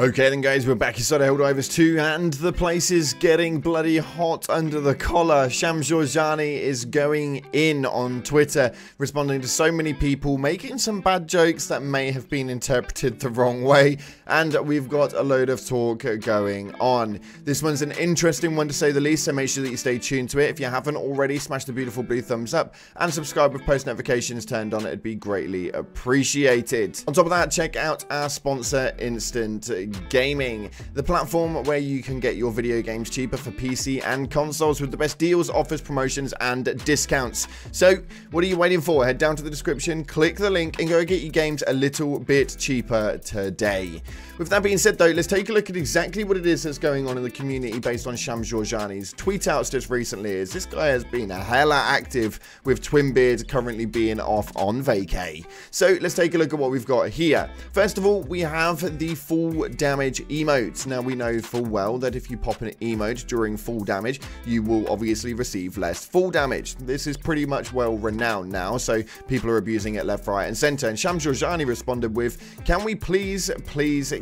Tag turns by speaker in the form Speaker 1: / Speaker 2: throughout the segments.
Speaker 1: Okay then guys, we're back inside Helldivers 2 and the place is getting bloody hot under the collar. Shams Georgiani is going in on Twitter, responding to so many people, making some bad jokes that may have been interpreted the wrong way, and we've got a load of talk going on. This one's an interesting one to say the least, so make sure that you stay tuned to it. If you haven't already, smash the beautiful blue thumbs up and subscribe with post notifications turned on. It'd be greatly appreciated. On top of that, check out our sponsor, Instant Gaming, the platform where you can get your video games cheaper for PC and consoles with the best deals, offers, promotions, and discounts. So, what are you waiting for? Head down to the description, click the link, and go get your games a little bit cheaper today. With that being said, though, let's take a look at exactly what it is that's going on in the community based on Shams Georgiani's tweet outs just recently, as this guy has been a hella active with Twinbeard currently being off on vacay. So, let's take a look at what we've got here. First of all, we have the full damage emotes. Now, we know full well that if you pop an emote during full damage, you will obviously receive less full damage. This is pretty much well renowned now, so people are abusing it left, right, and center. And Shams Georgiani responded with, "Can we please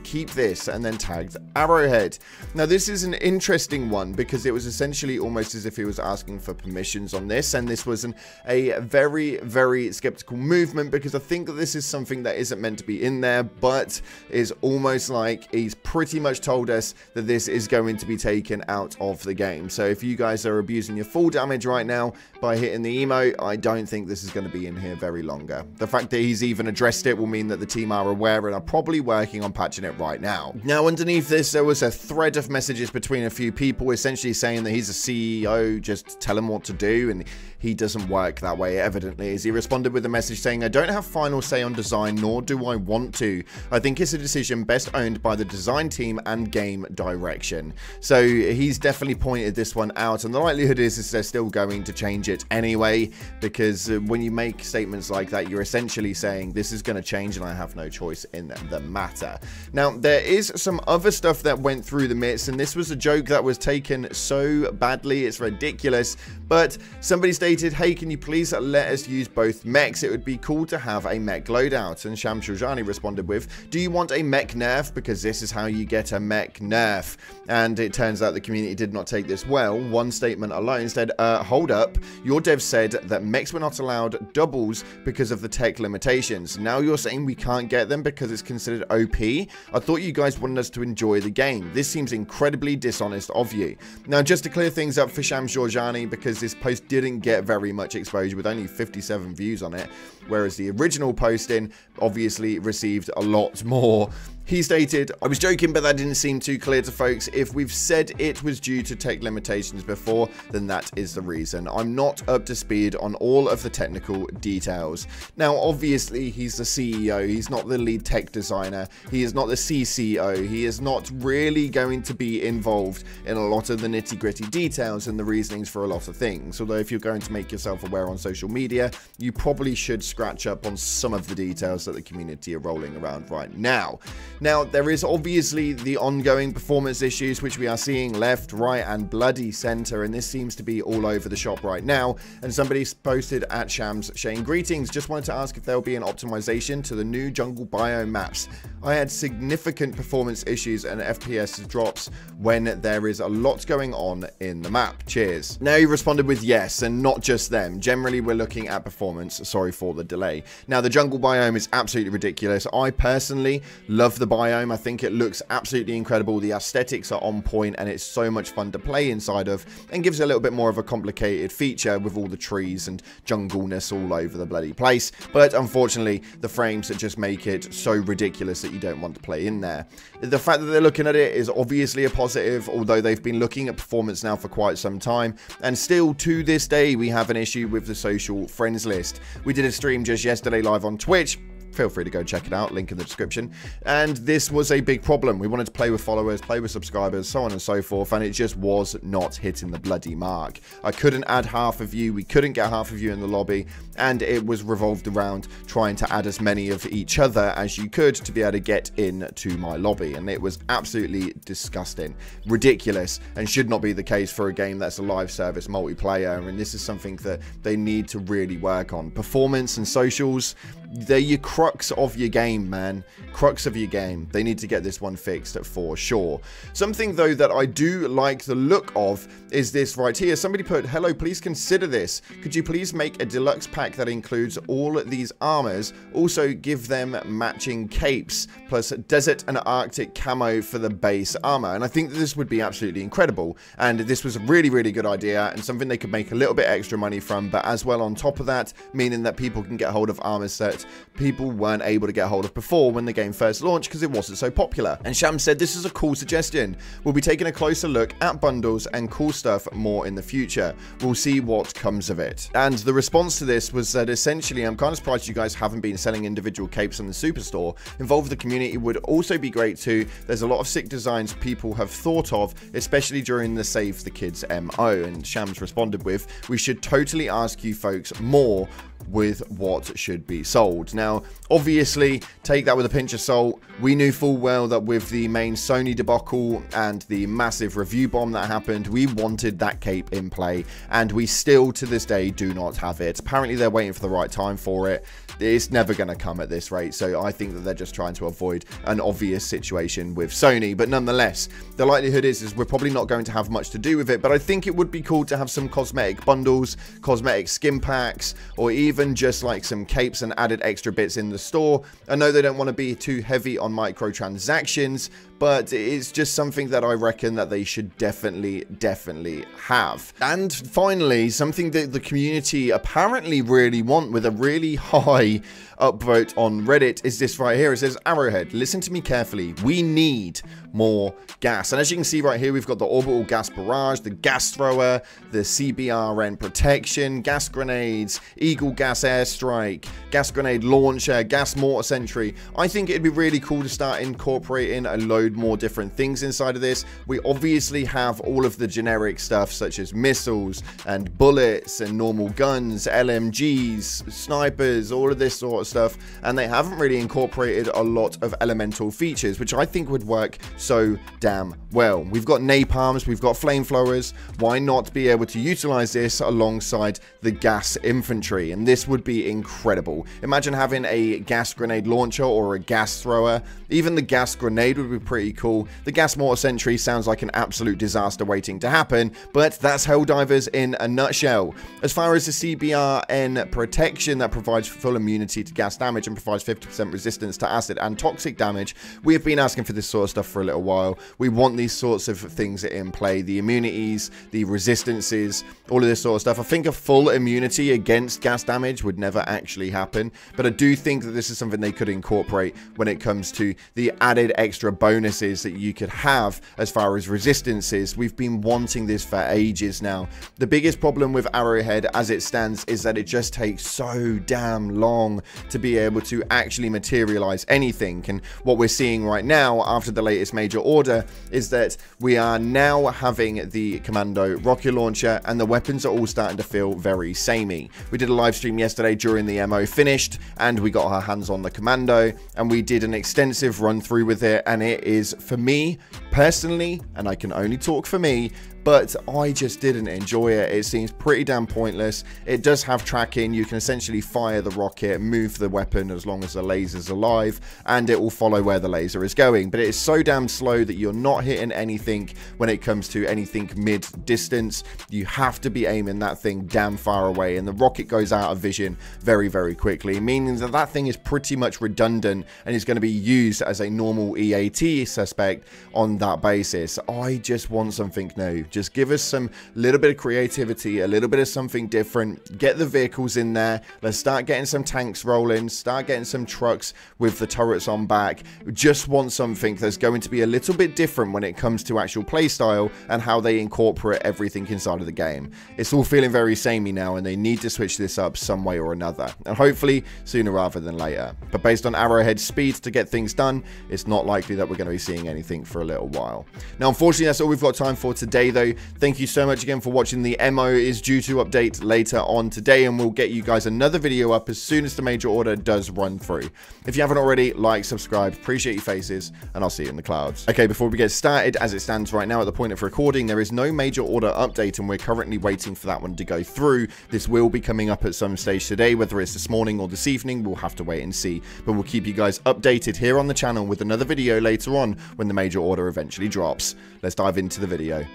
Speaker 1: keep this?" and then tagged Arrowhead. Now, this is an interesting one because it was essentially almost as if he was asking for permissions on this, and this was a very, very skeptical movement because I think that this is something that isn't meant to be in there, but is almost like he's pretty much told us that this is going to be taken out of the game. So if you guys are abusing your full damage right now by hitting the emote, I don't think this is going to be in here very longer. The fact that he's even addressed it will mean that the team are aware and are probably working on patching it right now. Now, underneath this, there was a thread of messages between a few people essentially saying that he's a CEO, just tell him what to do, and he doesn't work that way, evidently, as he responded with a message saying, "I don't have final say on design, nor do I want to. I think it's a decision best owned by the design team and game direction." So he's definitely pointed this one out, and the likelihood is they're still going to change it anyway, because when you make statements like that, you're essentially saying this is going to change and I have no choice in the matter. Now, there is some other stuff that went through the midst, and this was a joke that was taken so badly, it's ridiculous, but somebody stated, "Hey, can you please let us use both mechs? It would be cool to have a mech loadout." And Shams Georgiani responded with, "Do you want a Mech Nerf? Because this is how you get a Mech Nerf." And it turns out the community did not take this well. One statement alone said, "Hold up, your dev said that mechs were not allowed doubles because of the tech limitations. Now you're saying we can't get them because it's considered OP? I thought you guys wanted us to enjoy the game. This seems incredibly dishonest of you." Now, just to clear things up for Shams Georgiani, because this post didn't get very much exposure with only 57 views on it, whereas the original posting obviously received a lot more. He stated, "I was joking, but that didn't seem too clear to folks. If we've said it was due to tech limitations before, then that is the reason. I'm not up to speed on all of the technical details." Now, obviously, he's the CEO. He's not the lead tech designer. He is not the CCO. He is not really going to be involved in a lot of the nitty-gritty details and the reasonings for a lot of things. Although, if you're going to make yourself aware on social media, you probably should scratch up on some of the details that the community are rolling around right now. Now, there is obviously the ongoing performance issues, which we are seeing left, right, and bloody center, and this seems to be all over the shop right now. And somebody posted at Shams saying, "Greetings, just wanted to ask if there will be an optimization to the new jungle biome maps. I had significant performance issues and FPS drops when there is a lot going on in the map. Cheers." Now, he responded with yes, and not just them. Generally, we're looking at performance. Sorry for the delay. Now, the jungle biome is absolutely ridiculous. I personally love the biome. I think it looks absolutely incredible. The aesthetics are on point, and it's so much fun to play inside of, and gives a little bit more of a complicated feature with all the trees and jungleness all over the bloody place. But unfortunately, the frames just make it so ridiculous that you don't want to play in there. The fact that they're looking at it is obviously a positive, although they've been looking at performance now for quite some time, and still to this day we have an issue with the social friends list. We did a stream just yesterday live on Twitch. Feel free to go check it out, link in the description. And this was a big problem. We wanted to play with followers, play with subscribers, so on and so forth, and it just was not hitting the bloody mark. I couldn't add half of you, we couldn't get half of you in the lobby, and it was revolved around trying to add as many of each other as you could to be able to get into my lobby, and it was absolutely disgusting, ridiculous, and should not be the case for a game that's a live service multiplayer, and this is something that they need to really work on. Performance and socials, they're your crux of your game, man. Crux of your game. They need to get this one fixed for sure. Something, though, that I do like the look of is this right here. Somebody put, hello, please consider this. Could you please make a deluxe pack that includes all these armors? Also, give them matching capes, plus desert and Arctic camo for the base armor. And I think that this would be absolutely incredible. And this was a really, really good idea and something they could make a little bit extra money from. But as well, on top of that, meaning that people can get hold of armors that people weren't able to get hold of before when the game first launched because it wasn't so popular. And Sham said, this is a cool suggestion. We'll be taking a closer look at bundles and cool stuff more in the future. We'll see what comes of it. And the response to this was that essentially, I'm kind of surprised you guys haven't been selling individual capes on the Superstore. Involve the community would also be great too. There's a lot of sick designs people have thought of, especially during the Save the Kids MO. And Shams responded with, we should totally ask you folks more with what should be sold. Now, obviously, take that with a pinch of salt. We knew full well that with the main Sony debacle and the massive review bomb that happened, we wanted that cape in play, and we still, to this day, do not have it. Apparently, they're waiting for the right time for it. It's never going to come at this rate, so I think that they're just trying to avoid an obvious situation with Sony. But nonetheless, the likelihood is we're probably not going to have much to do with it, but I think it would be cool to have some cosmetic bundles, cosmetic skin packs, or even just like some capes and added extra bits in the store. I know they don't want to be too heavy on microtransactions, but it's just something that I reckon that they should definitely have. And finally, something that the community apparently really want with a really high upvote on Reddit is this right here. It says, Arrowhead, listen to me carefully. We need more gas. And as you can see right here, we've got the orbital gas barrage, the gas thrower, the CBRN protection, gas grenades, Eagle gas airstrike, gas grenade launcher, gas mortar sentry. I think it'd be really cool to start incorporating a load more different things inside of this. We obviously have all of the generic stuff such as missiles and bullets and normal guns, LMGs, snipers, all of this sort of stuff, and they haven't really incorporated a lot of elemental features, which I think would work so damn well. We've got napalms, we've got flamethrowers. Why not be able to utilize this alongside the gas infantry? And this would be incredible. Imagine having a gas grenade launcher or a gas thrower. Even the gas grenade would be pretty cool. The gas mortar sentry sounds like an absolute disaster waiting to happen, but that's Helldivers in a nutshell. As far as the CBRN protection that provides full immunity to gas damage and provides 50% resistance to acid and toxic damage, we have been asking for this sort of stuff for a little while. We want these sorts of things in play. The immunities, the resistances, all of this sort of stuff. I think a full immunity against gas damage would never actually happen, but I do think that this is something they could incorporate when it comes to the added extra bonuses that you could have as far as resistances. We've been wanting this for ages now. The biggest problem with Arrowhead as it stands is that it just takes so damn long to be able to actually materialize anything. And what we're seeing right now after the latest major order is that we are now having the Commando rocket launcher, and the weapons are all starting to feel very samey. We did a live stream yesterday during the MO finished, and we got our hands on the Commando, and we did an extensive run through with it, and it is, for me personally, and I can only talk for me, but I just didn't enjoy it. It seems pretty damn pointless. It does have tracking. You can essentially fire the rocket, move the weapon as long as the laser's alive, and it will follow where the laser is going. But it is so damn slow that you're not hitting anything when it comes to anything mid-distance. You have to be aiming that thing damn far away, and the rocket goes out of vision very, very quickly, meaning that that thing is pretty much redundant and is going to be used as a normal EAT suspect on that basis. I just want something new. Just give us some little bit of creativity, a little bit of something different. Get the vehicles in there. Let's start getting some tanks rolling. Start getting some trucks with the turrets on back. Just want something that's going to be a little bit different when it comes to actual playstyle and how they incorporate everything inside of the game. It's all feeling very samey now, and they need to switch this up some way or another. And hopefully sooner rather than later. But based on Arrowhead's speed to get things done, it's not likely that we're going to be seeing anything for a little while. Now, unfortunately, that's all we've got time for today, though. video. Thank you so much again for watching. The MO is due to update later on today, and we'll get you guys another video up as soon as the major order does run through. If you haven't already, like, subscribe, appreciate your faces, and I'll see you in the clouds. Okay, before we get started, as it stands right now at the point of recording, there is no major order update, and we're currently waiting for that one to go through. This will be coming up at some stage today, whether it's this morning or this evening, we'll have to wait and see. But we'll keep you guys updated here on the channel with another video later on when the major order eventually drops. Let's dive into the video.